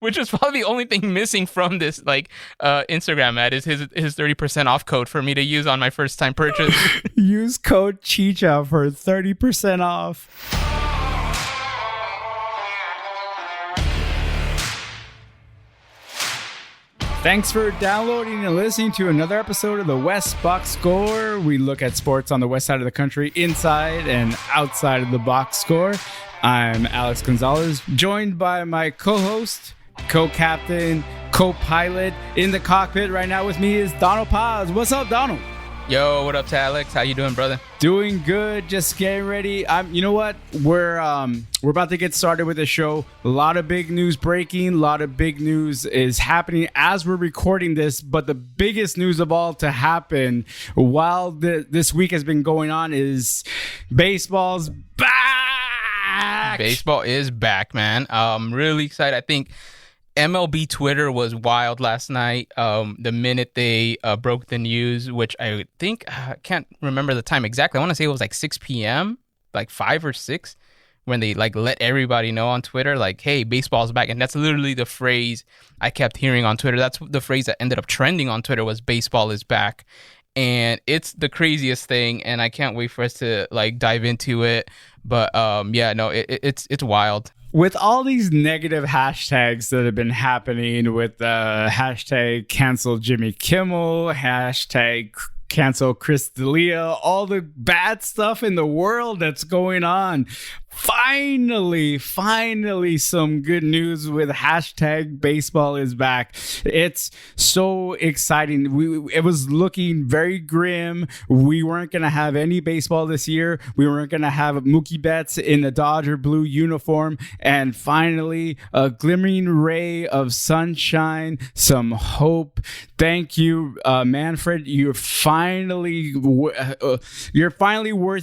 which is probably the only thing missing from this Instagram ad is his 30% off code for me to use on my first time purchase. Use code Chicha for 30% off. Thanks for downloading and listening to another episode of the West Box Score. We look at sports on the west side of the country, inside and outside of the box score. I'm Alex Gonzalez, joined by my co-host, co-captain, co-pilot in the cockpit right now with me is Donald Paz. What's up, Donald? Yo, what up to Alex? How you doing, brother? Doing good. Just getting ready. You know what? We're about to get started with the show. A lot of big news breaking. A lot of big news is happening as we're recording this. But the biggest news of all to happen while this week has been going on is baseball's back. Baseball is back, man. I'm really excited. I think MLB Twitter was wild last night. The minute they broke the news, which I think I can't remember the time exactly. I want to say it was like 6 p.m., like 5 or 6, when they let everybody know on Twitter, like, hey, baseball's back. And that's literally the phrase I kept hearing on Twitter. That's the phrase that ended up trending on Twitter was baseball is back. And it's the craziest thing, and I can't wait for us to dive into it. But it's wild. With all these negative hashtags that have been happening with hashtag cancel Jimmy Kimmel, hashtag cancel Chris D'Elia, all the bad stuff in the world that's going on. Finally, some good news with hashtag baseball is back. It's so exciting. It was looking very grim. We weren't going to have any baseball this year. We weren't going to have Mookie Betts in the Dodger blue uniform. And finally, a glimmering ray of sunshine, some hope. Thank you, Manfred. You're finally worth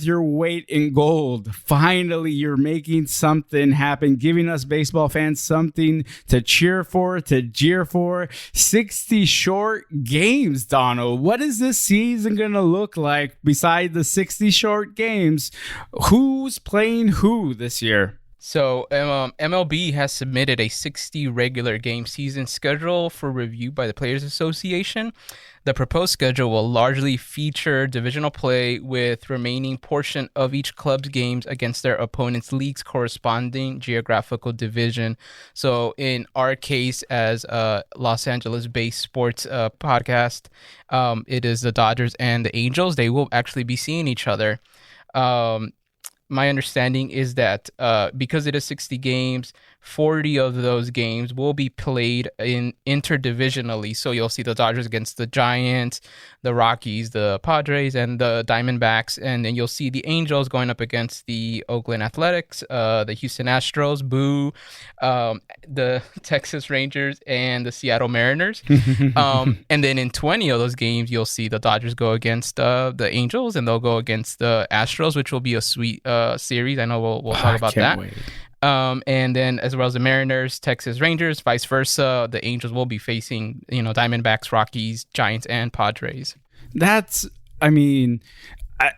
your weight in gold. Finally, you're making something happen, giving us baseball fans something to cheer for, to jeer for. 60 short games, Donald. What is this season going to look like besides the 60 short games? Who's playing who this year? So MLB has submitted a 60 regular game season schedule for review by the Players Association. The proposed schedule will largely feature divisional play with remaining portion of each club's games against their opponent's league's corresponding geographical division. So in our case, as a Los Angeles-based sports podcast, it is the Dodgers and the Angels. They will actually be seeing each other. My understanding is that because it is 60 games, 40 of those games will be played interdivisionally. So you'll see the Dodgers against the Giants, the Rockies, the Padres, and the Diamondbacks. And then you'll see the Angels going up against the Oakland Athletics, the Houston Astros, the Texas Rangers, and the Seattle Mariners. And then in 20 of those games, you'll see the Dodgers go against the Angels, and they'll go against the Astros, which will be a sweet series. I know we'll talk about that. Wait. And then as well as the Mariners, Texas Rangers, vice versa, the Angels will be facing, Diamondbacks, Rockies, Giants, and Padres.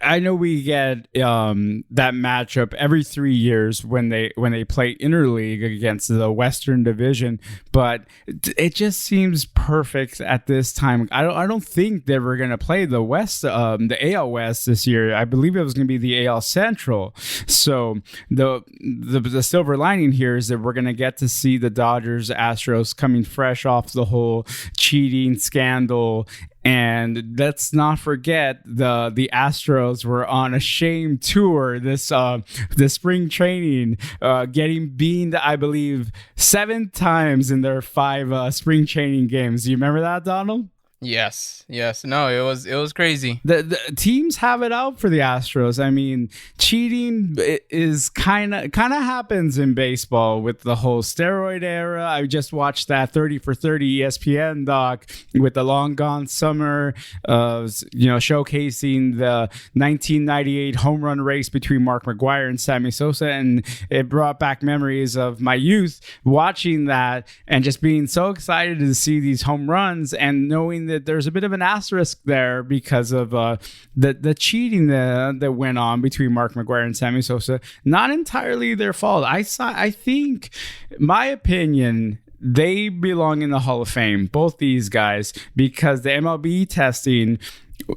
I know we get that matchup every 3 years when they play interleague against the Western Division, but it just seems perfect at this time. I don't think they were going to play the West, the AL West this year. I believe it was going to be the AL Central. So the silver lining here is that we're going to get to see the Dodgers, Astros coming fresh off the whole cheating scandal. And let's not forget the Astros were on a shame tour this spring training, getting beamed, I believe, 7 times in their 5 spring training games. Do you remember that, Donald? Yes. No, it was crazy. The teams have it out for the Astros. I mean, cheating is kind of happens in baseball with the whole steroid era. I just watched that 30 for 30 ESPN doc with the long gone summer, showcasing the 1998 home run race between Mark McGwire and Sammy Sosa, and it brought back memories of my youth watching that and just being so excited to see these home runs and knowing that there's a bit of an asterisk there because of the cheating that went on between Mark McGwire and Sammy Sosa. Not entirely their fault. I think, my opinion, they belong in the Hall of Fame, both these guys, because the MLB testing,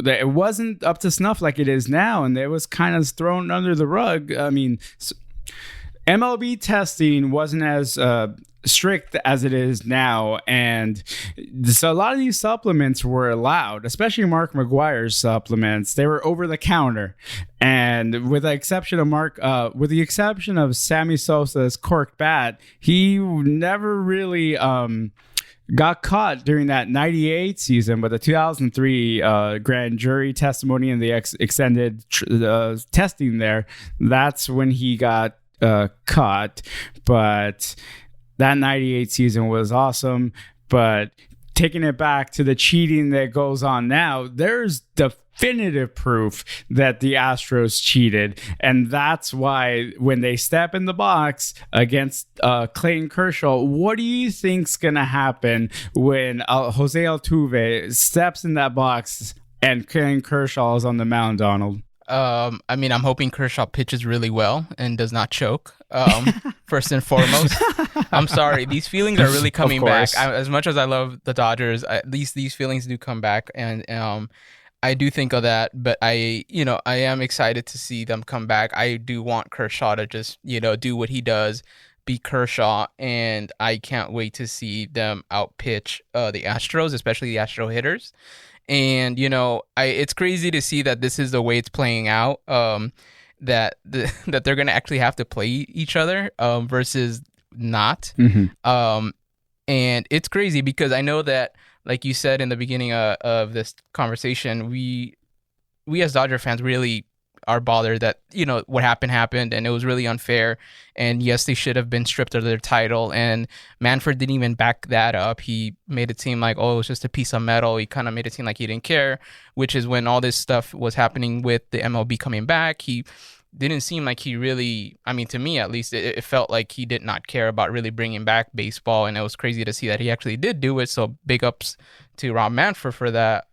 it wasn't up to snuff like it is now, and it was kind of thrown under the rug. I mean, MLB testing wasn't as strict as it is now, and so a lot of these supplements were allowed, especially Mark McGwire's supplements. They were over the counter, and with the exception of Sammy Sosa's corked bat, he never really got caught during that 98 season, but the 2003 grand jury testimony and the extended testing there, that's when he got caught. But that 98 season was awesome. But taking it back to the cheating that goes on now, there's definitive proof that the Astros cheated. And that's why when they step in the box against Clayton Kershaw, what do you think's going to happen when Jose Altuve steps in that box and Clayton Kershaw is on the mound, Donald? I mean, I'm hoping Kershaw pitches really well and does not choke. First and foremost, I'm sorry. These feelings are really coming back. As much as I love the Dodgers, these feelings do come back, and I do think of that. But I am excited to see them come back. I do want Kershaw to just do what he does, be Kershaw, and I can't wait to see them outpitch the Astros, especially the Astro hitters. And, it's crazy to see that this is the way it's playing out, that they're going to actually have to play each other versus not. Mm-hmm. And it's crazy because I know that, like you said in the beginning of this conversation, we as Dodger fans really are bothered that, what happened, and it was really unfair. And yes, they should have been stripped of their title. And Manfred didn't even back that up. He made it seem like, it was just a piece of metal. He kind of made it seem like he didn't care, which is when all this stuff was happening with the MLB coming back. He didn't seem like he really, to me at least, it felt like he did not care about really bringing back baseball. And it was crazy to see that he actually did do it. So big ups to Rob Manfred for that.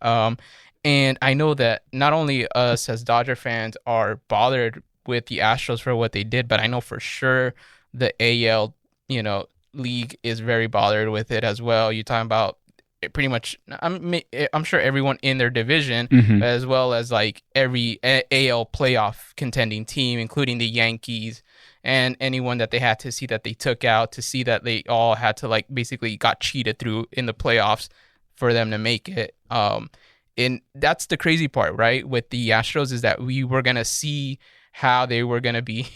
And I know that not only us as Dodger fans are bothered with the Astros for what they did, but I know for sure the AL, league is very bothered with it as well. You're talking about pretty much, I'm sure everyone in their division, mm-hmm. as well as like every AL playoff contending team, including the Yankees and anyone that they had to see that they took out, to see that they all had to basically got cheated through in the playoffs for them to make it. And that's the crazy part, right, with the Astros, is that we were going to see how they were going to be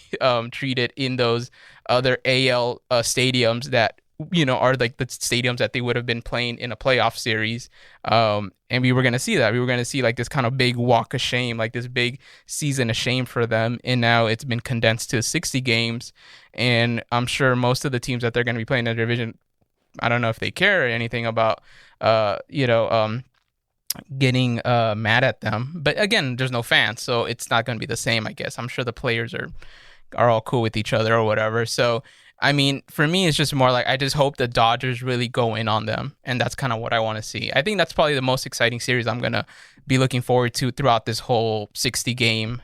treated in those other AL stadiums that, are like the stadiums that they would have been playing in a playoff series. And we were going to see that. We were going to see this kind of big walk of shame, this big season of shame for them. And now it's been condensed to 60 games. And I'm sure most of the teams that they're going to be playing in the division, I don't know if they care or anything about, getting mad at them. But again, there's no fans, so it's not going to be the same, I guess. I'm sure the players are all cool with each other or whatever. So, for me, it's just more I just hope the Dodgers really go in on them, and that's kind of what I want to see. I think that's probably the most exciting series I'm going to be looking forward to throughout this whole 60-game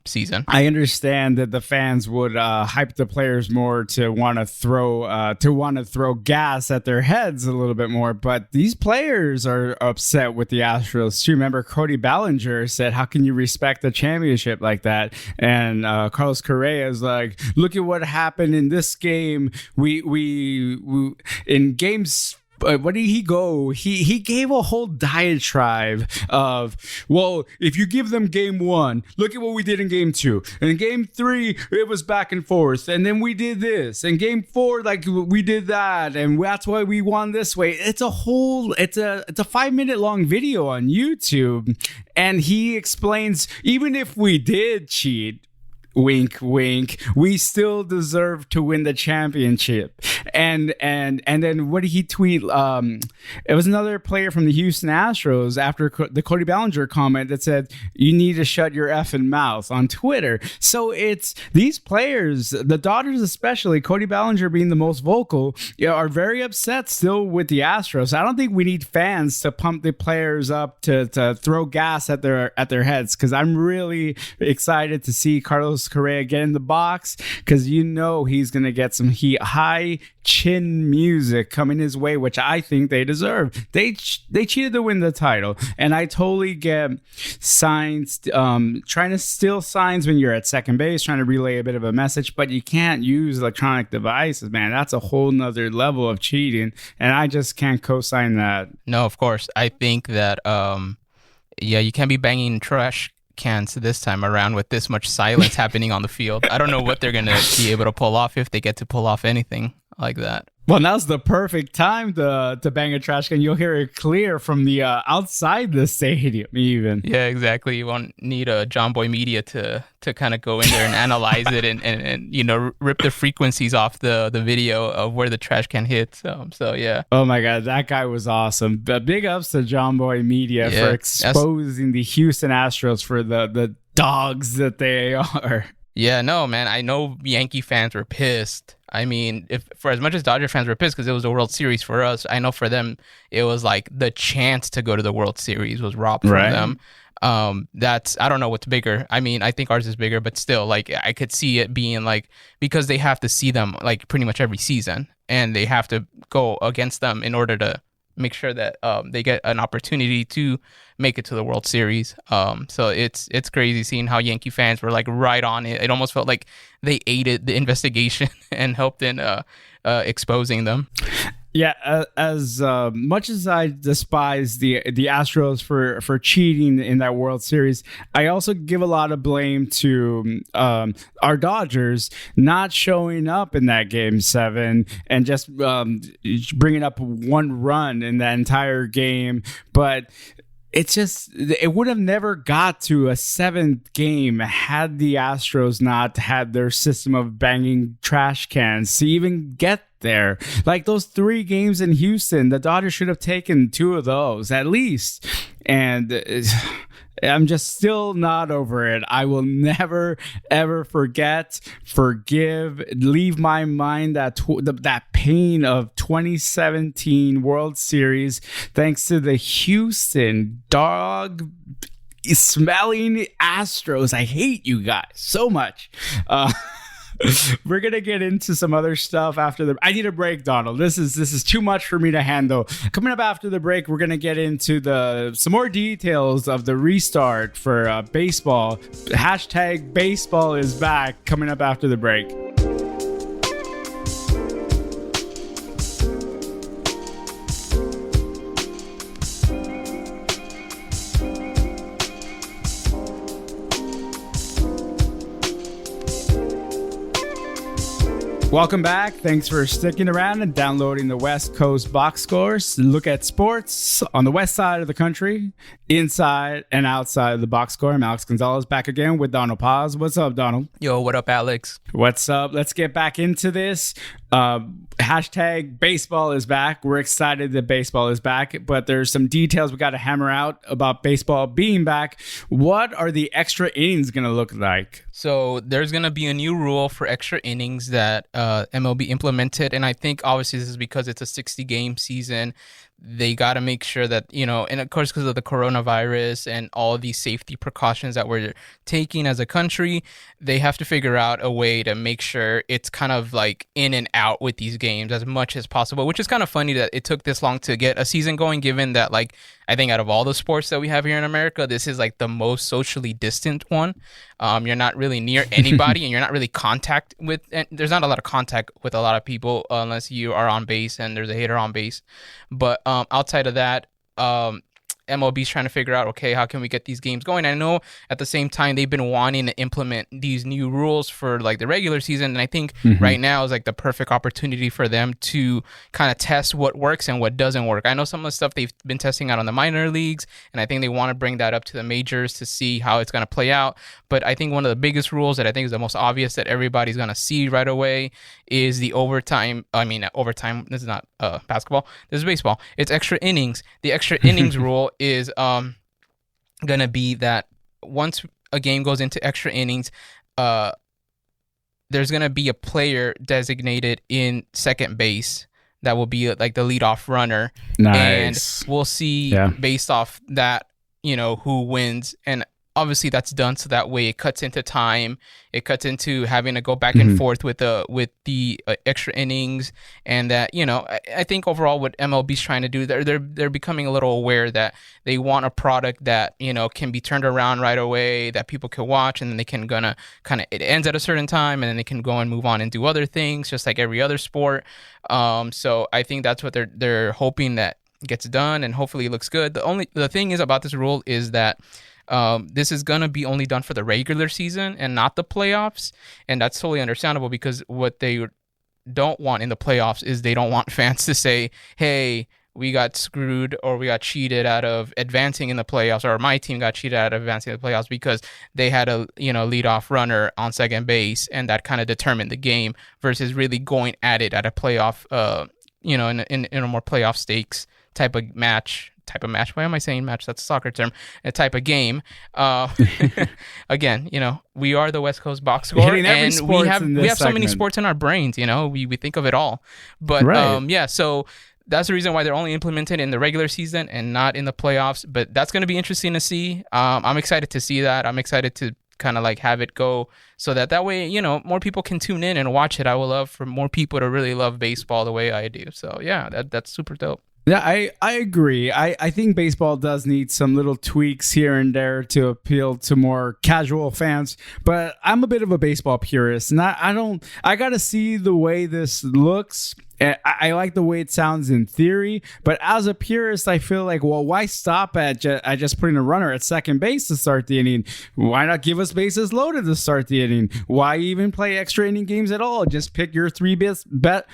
season. I understand that the fans would hype the players more to want to throw gas at their heads a little bit more, but these players are upset with the Astros too. Remember, Cody Bellinger said, "How can you respect the championship like that?" And Carlos Correa is like, "Look at what happened in this game. We in games." What did he go? He gave a whole diatribe of, well, if you give them game one, look at what we did in game two. And in game three, it was back and forth. And then we did this. And game four, we did that. And that's why we won this way. It's a 5-minute long video on YouTube. And he explains, even if we did cheat, wink, wink, we still deserve to win the championship. And then what did he tweet? It was another player from the Houston Astros after the Cody Bellinger comment that said, "You need to shut your effing mouth" on Twitter. So it's these players, the Dodgers especially, Cody Bellinger being the most vocal, are very upset still with the Astros. I don't think we need fans to pump the players up to throw gas at their heads, because I'm really excited to see Carlos Carlos Correa get in the box, because you know he's going to get some high chin music coming his way, which I think they deserve. They cheated to win the title, and I totally get signs, trying to steal signs when you're at second base, trying to relay a bit of a message, but you can't use electronic devices, man. That's a whole nother level of cheating, and I just can't co-sign that. No, of course. I think that, you can't be banging trash cans this time around with this much silence happening on the field. I don't know what they're going to be able to pull off, if they get to pull off anything like that. Well, now's the perfect time to bang a trash can. You'll hear it clear from the outside the stadium, even. Yeah, exactly. You won't need a John Boy Media to kind of go in there and analyze it and rip the frequencies off the video of where the trash can hits. So yeah. Oh my God, that guy was awesome. Big ups to John Boy Media for exposing the Houston Astros for the dogs that they are. Yeah, no, man. I know Yankee fans were pissed. I mean, for as much as Dodger fans were pissed because it was a World Series for us, I know for them it was like the chance to go to the World Series was robbed from them. I don't know what's bigger. I mean, I think ours is bigger, but still, like, I could see it being like, because they have to see them like pretty much every season, and they have to go against them in order to make sure that they get an opportunity to make it to the World Series. So it's crazy seeing how Yankee fans were like right on it. It almost felt like they aided the investigation and helped in exposing them. Yeah, as much as I despise the Astros for cheating in that World Series, I also give a lot of blame to our Dodgers not showing up in that Game 7 and just bringing up one run in that entire game. But it would have never got to a seventh game had the Astros not had their system of banging trash cans to even get there. Like those 3 games in Houston, the Dodgers should have taken 2 of those at least. And I'm just still not over it. I will never, ever forgive, leave my mind that pain of 2017 World Series thanks to the Houston dog smelling Astros. I hate you guys so much. We're gonna get into some other stuff after I need a break, Donald. This is too much for me to handle. Coming up after the break, we're gonna get into some more details of the restart for baseball. Hashtag baseball is back. Coming up after the break. Welcome back. Thanks for sticking around and downloading the West Coast Box Scores. Look at sports on the west side of the country, inside and outside of the box score. I'm Alex Gonzalez, back again with Donald Paz. What's up, Donald? Yo, what up, Alex? What's up? Let's get back into this. Hashtag baseball is back. We're excited that baseball is back, but there's some details we got to hammer out about baseball being back. What are the extra innings going to look like? So there's going to be a new rule for extra innings that MLB implemented. And I think obviously this is because it's a 60-game season. They got to make sure that, and of course, because of the coronavirus and all of these safety precautions that we're taking as a country, they have to figure out a way to make sure it's kind of like in and out with these games as much as possible, which is kind of funny that it took this long to get a season going, given that, like, I think out of all the sports that we have here in America, this is like the most socially distant one. You're not really near anybody and you're not really there's not a lot of contact with a lot of people unless you are on base and there's a hitter on base. But outside of that, MLB's trying to figure out, okay, how can we get these games going? I know at the same time they've been wanting to implement these new rules for like the regular season, and I think right now is like the perfect opportunity for them to kind of test what works and what doesn't work. I know some of the stuff they've been testing out on the minor leagues, and I think they want to bring that up to the majors to see how it's going to play out. But I think one of the biggest rules that I think is the most obvious that everybody's going to see right away is the overtime. I mean, overtime, this is not basketball, this is baseball. It's extra innings. The extra innings rule is going to be that once a game goes into extra innings, there's going to be a player designated in second base that will be like the leadoff runner. Nice. And we'll see based off that, who wins. And obviously that's done so that way it cuts into time. It cuts into having to go back and forth with the extra innings, and that, I think overall what MLB's trying to do, they're becoming a little aware that they want a product that can be turned around right away, that people can watch, and then they can it ends at a certain time, and then they can go and move on and do other things, just like every other sport. So I think that's what they're hoping that gets done, and hopefully it looks good. The thing is about this rule is that this is going to be only done for the regular season and not the playoffs. And that's totally understandable, because what they don't want in the playoffs is they don't want fans to say, hey, we got screwed or we got cheated out of advancing in the playoffs, or my team got cheated out of advancing in the playoffs because they had a leadoff runner on second base, and that kind of determined the game, versus really going at it at a playoff, in a more playoff stakes type of match. Why am I saying match? That's a soccer term. A type of game. Again, we are the West Coast box score, and we have so many sports in our brains. We think of it all. But right. So that's the reason why they're only implemented in the regular season and not in the playoffs. But that's going to be interesting to see. I'm excited to see that. I'm excited to kind of like have it go so that way, more people can tune in and watch it. I would love for more people to really love baseball the way I do. So yeah, that's super dope. Yeah, I agree. I think baseball does need some little tweaks here and there to appeal to more casual fans, but I'm a bit of a baseball purist, and I got to see the way this looks. I like the way it sounds in theory, but as a purist, I feel like, well, why stop at just putting a runner at second base to start the inning? Why not give us bases loaded to start the inning? Why even play extra inning games at all? Just pick your three best batters.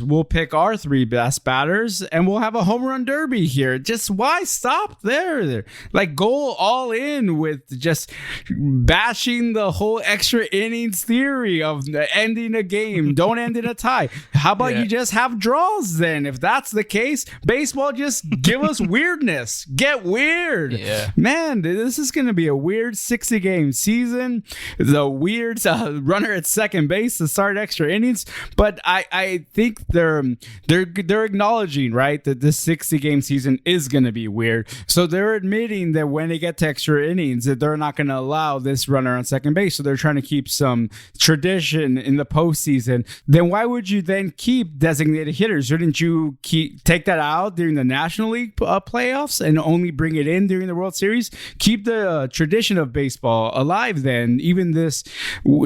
We'll pick our three best batters, and we'll have a home run derby here. Just why stop there? Like, go all in with just bashing the whole extra innings theory of ending a game. Don't end in a tie. How about you just have draws then? If that's the case, baseball just give us weirdness. Get weird. Yeah. Man, this is going to be a weird 60-game season. The weird runner at second base to start extra innings. But I think they're acknowledging, right, that this 60-game season is going to be weird. So they're admitting that when they get to extra innings, that they're not going to allow this runner on second base. So they're trying to keep some tradition in the postseason. Then why would you then keep designated hitters? Shouldn't you take that out during the National League playoffs and only bring it in during the World Series? Keep the tradition of baseball alive then, even this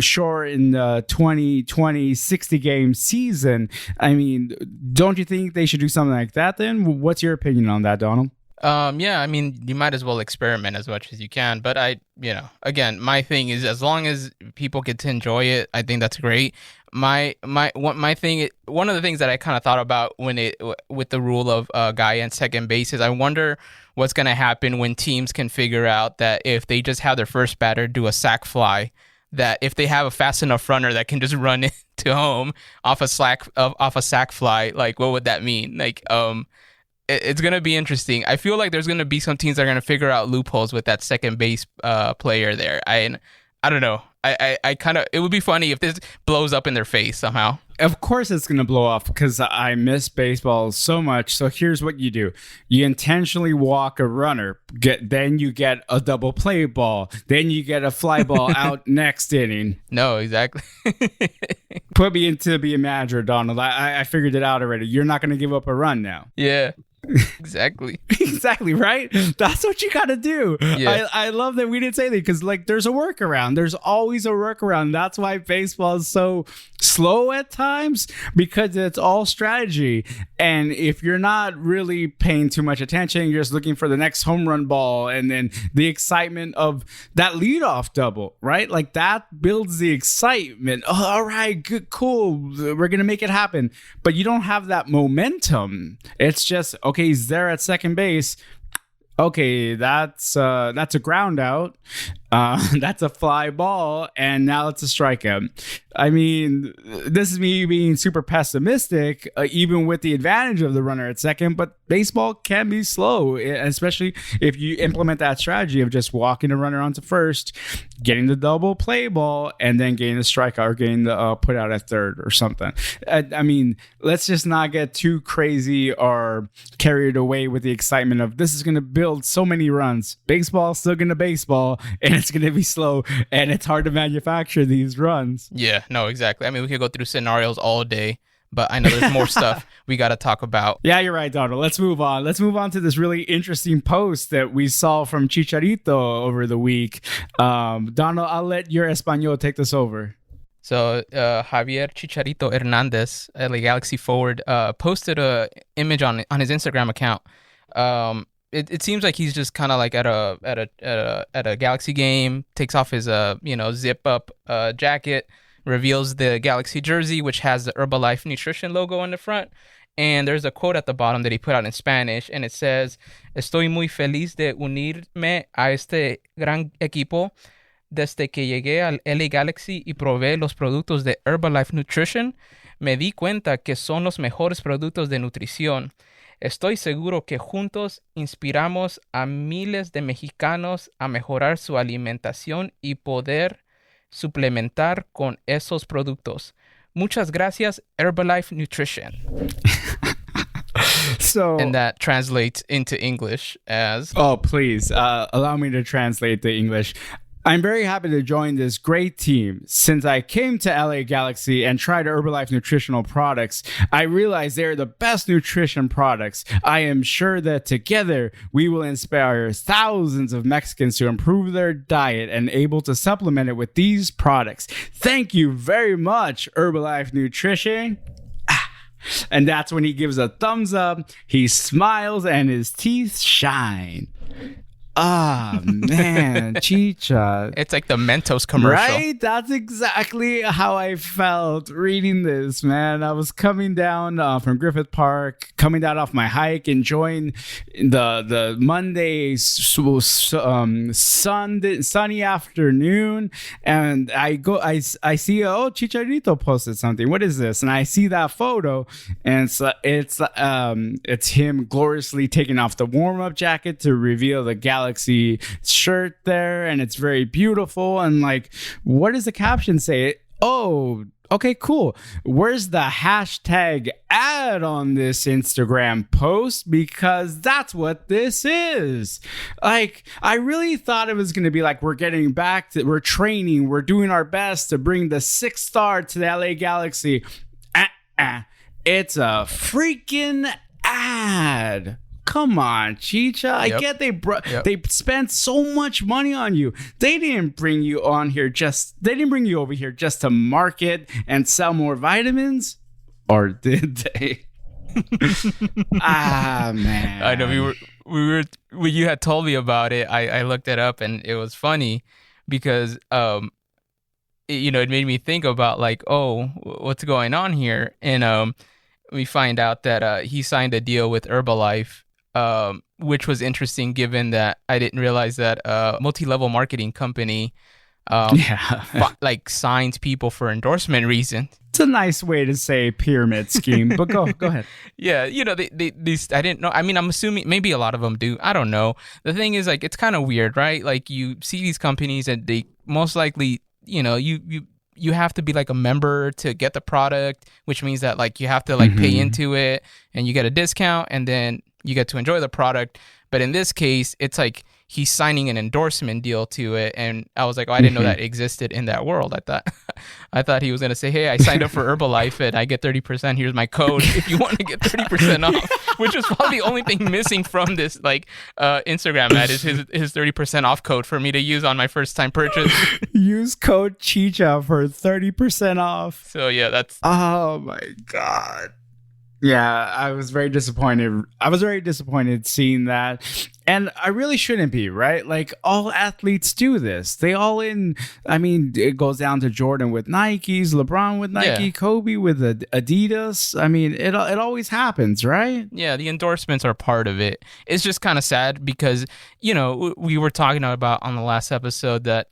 short in the 2020 60-game season. I mean, don't you think they should do something like that then? What's your opinion on that, Donald? Yeah, I mean, you might as well experiment as much as you can. But again, my thing is, as long as people get to enjoy it, I think that's great. My thing, one of the things that I kind of thought about with the rule of guy and second base is, I wonder what's going to happen when teams can figure out that if they just have their first batter do a sac fly, that if they have a fast enough runner that can just run into home off a sac fly, like, what would that mean? Like, it's going to be interesting. I feel like there's going to be some teams that are going to figure out loopholes with that second base player there. I don't know. I kind of, it would be funny if this blows up in their face somehow. Of course it's going to blow off, because I miss baseball so much. So here's what you do. You intentionally walk a runner. Then you get a double play ball. Then you get a fly ball out next inning. No, exactly. Put me in to be a manager, Donald. I figured it out already. You're not going to give up a run now. Yeah. Exactly. Exactly, right? That's what you gotta do. Yeah. I love that we didn't say that, because there's a workaround. There's always a workaround. That's why baseball is so slow at times, because it's all strategy. And if you're not really paying too much attention, you're just looking for the next home run ball, and then the excitement of that leadoff double, right? Like, that builds the excitement. Oh, all right, good, cool. We're gonna make it happen. But you don't have that momentum. It's just, okay, he's there at second base. Okay, that's a ground out. That's a fly ball, and now it's a strikeout. I mean, this is me being super pessimistic, even with the advantage of the runner at second, but baseball can be slow, especially if you implement that strategy of just walking the runner onto first, getting the double play ball, and then getting the strikeout or getting the put out at third or something. I mean, let's just not get too crazy or carried away with the excitement of this is going to build so many runs. Baseball is still going to baseball, and it's going to be slow, and it's hard to manufacture these runs. Yeah, no, exactly. I mean, we could go through scenarios all day, but I know there's more stuff we got to talk about. Yeah, you're right, Donald. Let's move on. Let's move on to this really interesting post that we saw from Chicharito over the week. Donald, I'll let your Espanol take this over. So Javier Chicharito Hernandez, LA Galaxy forward, posted a image on his Instagram account. It seems like he's just kind of like at a Galaxy game, takes off his zip up jacket, reveals the Galaxy jersey, which has the Herbalife nutrition logo on the front. And there's a quote at the bottom that he put out in Spanish, and it says, "Estoy muy feliz de unirme a este gran equipo. Desde que llegué al LA Galaxy y probé los productos de Herbalife Nutrition, me di cuenta que son los mejores productos de nutrición. Estoy seguro que juntos inspiramos a miles de mexicanos a mejorar su alimentación y poder suplementar con esos productos. Muchas gracias, Herbalife Nutrition." And that translates into English as... Oh, please, allow me to translate the English. I'm very happy to join this great team. Since I came to LA Galaxy and tried Herbalife nutritional products, I realized they're the best nutrition products. I am sure that together we will inspire thousands of Mexicans to improve their diet and able to supplement it with these products. Thank you very much, Herbalife Nutrition. And that's when he gives a thumbs up, he smiles, and his teeth shine. Ah, man, Chicha. It's like the Mentos commercial. Right? That's exactly how I felt reading this, man. I was coming down from Griffith Park, coming down off my hike, enjoying the Monday sunny afternoon, and I see, oh, Chicharito posted something. What is this? And I see that photo, and it's him gloriously taking off the warm-up jacket to reveal the Galaxy shirt there, and it's very beautiful. And like, what does the caption say? Oh, okay, cool. Where's the hashtag ad on this Instagram post? Because that's what this is. Like, I really thought it was going to be like, we're training, we're doing our best to bring the 6th star to the LA Galaxy. It's a freaking ad. Come on, Chicha. I get they spent so much money on you. They didn't bring you over here just to market and sell more vitamins, or did they? Man. I know we were when you had told me about it, I looked it up, and it was funny because it made me think about like, oh, what's going on here? And we find out that he signed a deal with Herbalife, which was interesting given that I didn't realize that multi-level marketing company signs people for endorsement reasons. It's a nice way to say pyramid scheme, but go ahead. Yeah, these I didn't know. I mean, I'm assuming maybe a lot of them do. I don't know. The thing is, like, it's kind of weird, right? Like, you see these companies and they most likely, you have to be like a member to get the product, which means that like you have to like pay into it and you get a discount and then you get to enjoy the product. But in this case, it's like he's signing an endorsement deal to it. And I was like, oh, I didn't know that existed in that world. I thought he was going to say, hey, I signed up for Herbalife and I get 30%. Here's my code if you want to get 30% off, which was probably the only thing missing from this Instagram ad is his 30% off code for me to use on my first time purchase. Use code Chicha for 30% off. So yeah, that's... Oh my God. Yeah, I was very disappointed. Seeing that. And I really shouldn't be, right? Like, all athletes do this. It goes down to Jordan with Nikes, LeBron with Nike, Kobe with Adidas. I mean, it always happens, right? Yeah, the endorsements are part of it. It's just kind of sad because, we were talking about on the last episode that,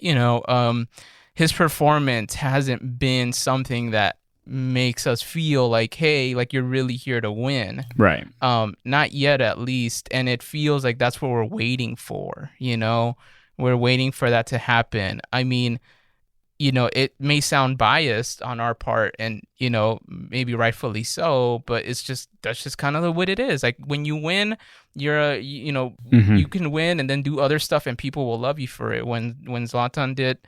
his performance hasn't been something that makes us feel like, hey, like you're really here to win. Right. Not yet, at least. And it feels like that's what we're waiting for, we're waiting for that to happen. I mean, it may sound biased on our part, and, maybe rightfully so, but that's just kind of what it is. Like when you win, you can win and then do other stuff and people will love you for it. When Zlatan did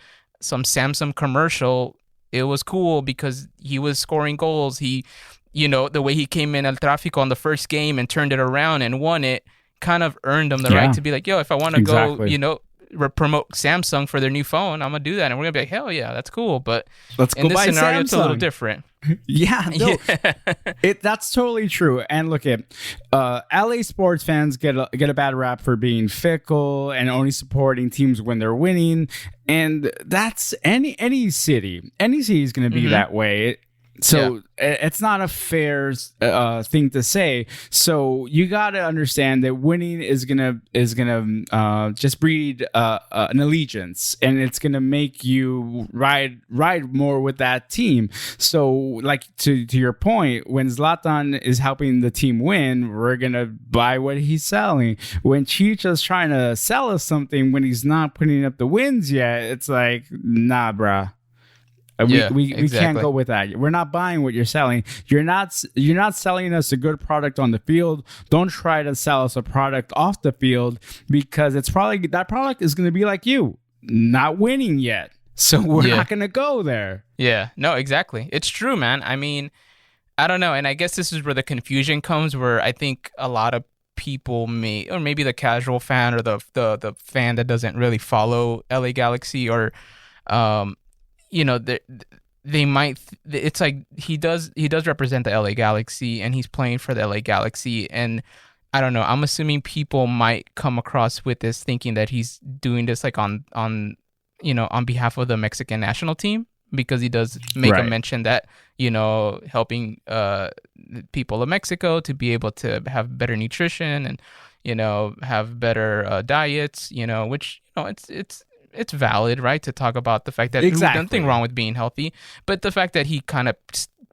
some Samsung commercial, it was cool because he was scoring goals. He, the way he came in El Tráfico on the first game and turned it around and won it kind of earned him the right to be like, yo, if I want to go, promote Samsung for their new phone, I'm gonna do that, and we're gonna be like, hell yeah, that's cool. But let's in go this scenario, Samsung. It's a little different. That's totally true. And look at LA sports fans get a bad rap for being fickle and only supporting teams when they're winning, and that's any city is going to be that way. So it's not a fair thing to say. So you got to understand that winning is gonna just breed an allegiance, and it's gonna make you ride more with that team. So, like to your point, when Zlatan is helping the team win, we're gonna buy what he's selling. When Chicha's trying to sell us something when he's not putting up the wins yet, it's like, nah, bruh. We can't go with that. We're not buying what you're selling. You're not selling us a good product on the field. Don't try to sell us a product off the field, because it's probably that product is going to be like you, not winning yet. So we're not going to go there. Yeah, no, exactly. It's true, man. I mean, I don't know. And I guess this is where the confusion comes, where I think a lot of people or maybe the casual fan or the fan that doesn't really follow LA Galaxy or, they might. It's like he does represent the LA Galaxy, and he's playing for the LA Galaxy, and I don't know. I'm assuming people might come across with this thinking that he's doing this like on behalf of the Mexican national team, because he does make a mention that helping people of Mexico to be able to have better nutrition and have better diets. Which it's valid, right, to talk about the fact that there's nothing wrong with being healthy, but the fact that he kind of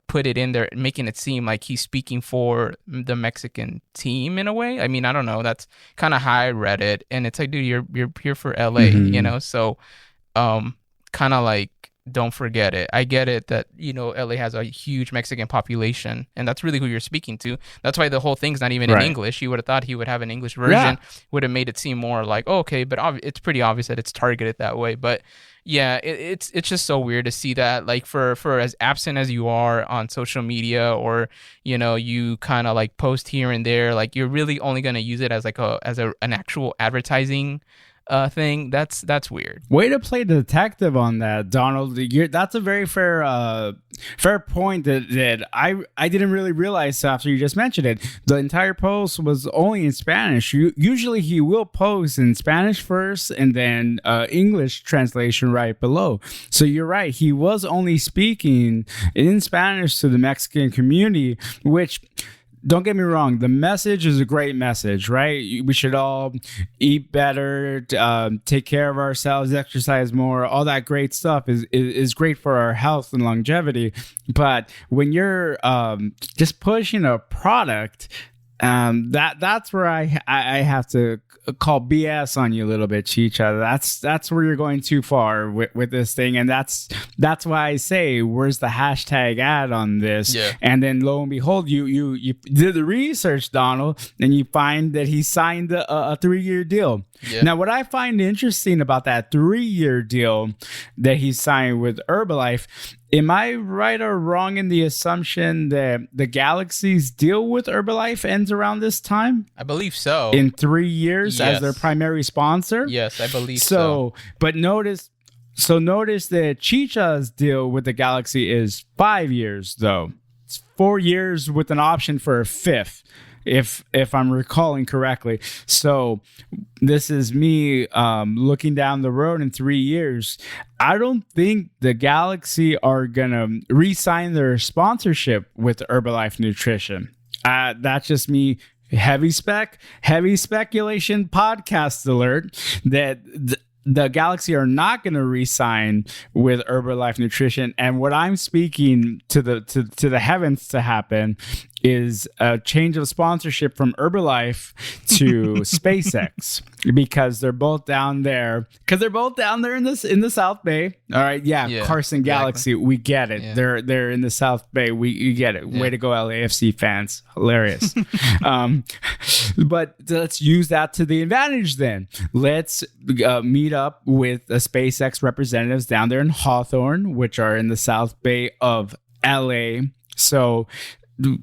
put it in there, making it seem like he's speaking for the Mexican team in a way. I mean, I don't know. That's kind of how I read it, and it's like, dude, you're here for LA, So, kind of like, don't forget it. I get it that LA has a huge Mexican population, and that's really who you're speaking to. That's why the whole thing's not even in English. You would have thought he would have an English version, would have made it seem more like, oh, okay, but it's pretty obvious that it's targeted that way. But yeah, it's just so weird to see that, like, for as absent as you are on social media, or you kind of like post here and there, like you're really only going to use it as like an actual advertising thing. That's weird. Way to play detective on that, Donald. That's a very fair point that I didn't really realize after you just mentioned it. The entire post was only in Spanish. Usually he will post in Spanish first and then English translation right below. So you're right. He was only speaking in Spanish to the Mexican community, which, don't get me wrong, the message is a great message, right? We should all eat better, take care of ourselves, exercise more. All that great stuff is great for our health and longevity. But when you're just pushing a product, that's where I have to call BS on you a little bit, Chicha. That's where you're going too far with this thing, and that's why I say, where's the hashtag ad on this? Yeah. And then lo and behold, you did the research, Donald, and you find that he signed a 3-year deal. Yeah. Now, what I find interesting about that 3-year deal that he signed with Herbalife, am I right or wrong in the assumption that the Galaxy's deal with Herbalife ends around this time? I believe so. In 3 years as their primary sponsor? Yes, I believe so. But notice that Chicha's deal with the Galaxy is 5 years, though. It's 4 years with an option for a 5th. If I'm recalling correctly. So this is me looking down the road in 3 years. I don't think the Galaxy are going to re-sign their sponsorship with Herbalife Nutrition. That's just me. Heavy speculation podcast alert that the Galaxy are not going to re-sign with Herbalife Nutrition, and what I'm speaking to the heavens to happen is a change of sponsorship from Herbalife to SpaceX, because they're both down there. Because they're both down there in the South Bay. All right, yeah, Carson Galaxy, exactly. We get it. Yeah. They're in the South Bay. We get it. Yeah. Way to go, LAFC fans! Hilarious. But let's use that to the advantage. Then let's meet up with the SpaceX representatives down there in Hawthorne, which are in the South Bay of LA. So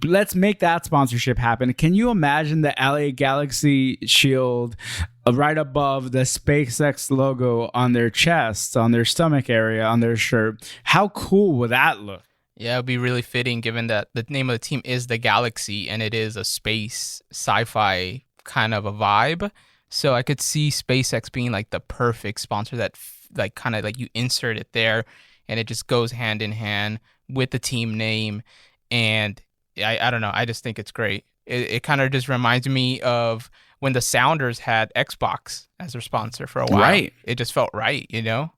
let's make that sponsorship happen. Can you imagine the LA Galaxy shield right above the SpaceX logo on their chest, on their stomach area, on their shirt? How cool would that look? Yeah, it'd be really fitting given that the name of the team is the Galaxy and it is a space sci-fi kind of a vibe. So I could see SpaceX being like the perfect sponsor that like kind of like you insert it there and it just goes hand in hand with the team name. And I don't know. I just think it's great. It kind of just reminds me of when the Sounders had Xbox as their sponsor for a while. Right. It just felt right, you know?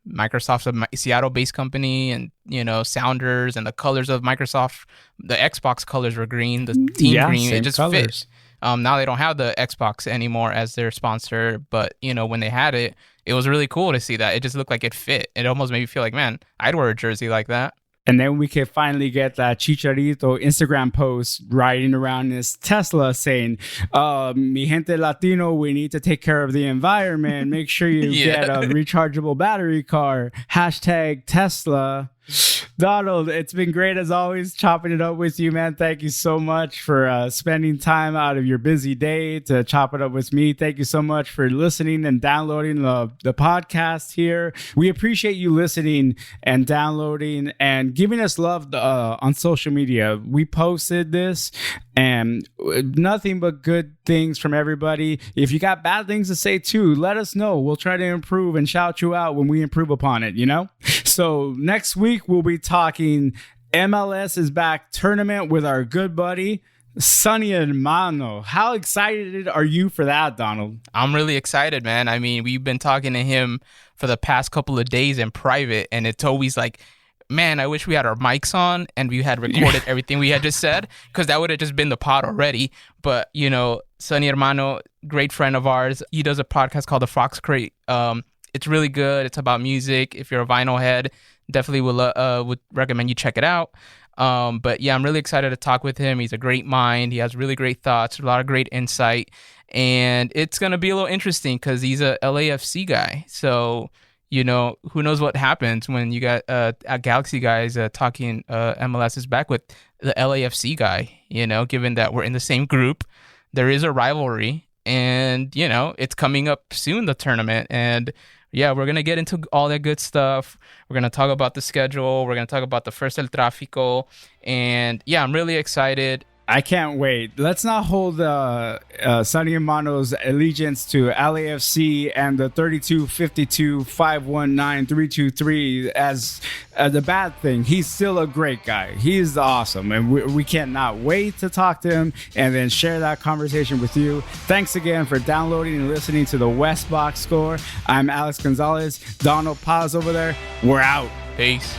Microsoft's a Seattle-based company, and, you know, Sounders and the colors of Microsoft, the Xbox colors were green, the team green. It just fit. Now they don't have the Xbox anymore as their sponsor, but, you know, when they had it, it was really cool to see that. It just looked like it fit. It almost made me feel like, man, I'd wear a jersey like that. And then we could finally get that Chicharito Instagram post riding around in his Tesla saying, mi gente Latino, we need to take care of the environment. Make sure you get a rechargeable battery car. Hashtag Tesla. Donald, it's been great as always chopping it up with you, man. Thank you so much for spending time out of your busy day to chop it up with me. Thank you so much for listening and downloading the podcast here. We appreciate you listening and downloading and giving us love on social media. We posted this and nothing but good things from everybody. If you got bad things to say too, let us know. We'll try to improve and shout you out when we improve upon it, you know? So next week we'll be talking MLS is back tournament with our good buddy Sonny Hermano. How excited are you for that, Donald? I'm really excited, man. I mean, we've been talking to him for the past couple of days in private, and it's always like, man, I wish we had our mics on and we had recorded everything we had just said, because that would have just been the pod already. But, you know, Sonny Hermano, great friend of ours, he does a podcast called The Fox Crate. It's really good. It's about music. If you're a vinyl head, definitely would recommend you check it out. But yeah, I'm really excited to talk with him. He's a great mind. He has really great thoughts, a lot of great insight. And it's going to be a little interesting because he's a LAFC guy. So, you know, who knows what happens when you got Galaxy guys talking MLS is back with the LAFC guy, you know, given that we're in the same group. There is a rivalry and, you know, it's coming up soon, the tournament. And yeah, we're going to get into all that good stuff. We're going to talk about the schedule. We're going to talk about the first El Tráfico. And yeah, I'm really excited. I can't wait. Let's not hold Sonny Hermano's allegiance to LAFC and the 32-52-519-323 as the bad thing. He's still a great guy. He's awesome. And we cannot wait to talk to him and then share that conversation with you. Thanks again for downloading and listening to the West Box Score. I'm Alex Gonzalez. Donald Paz over there. We're out. Peace.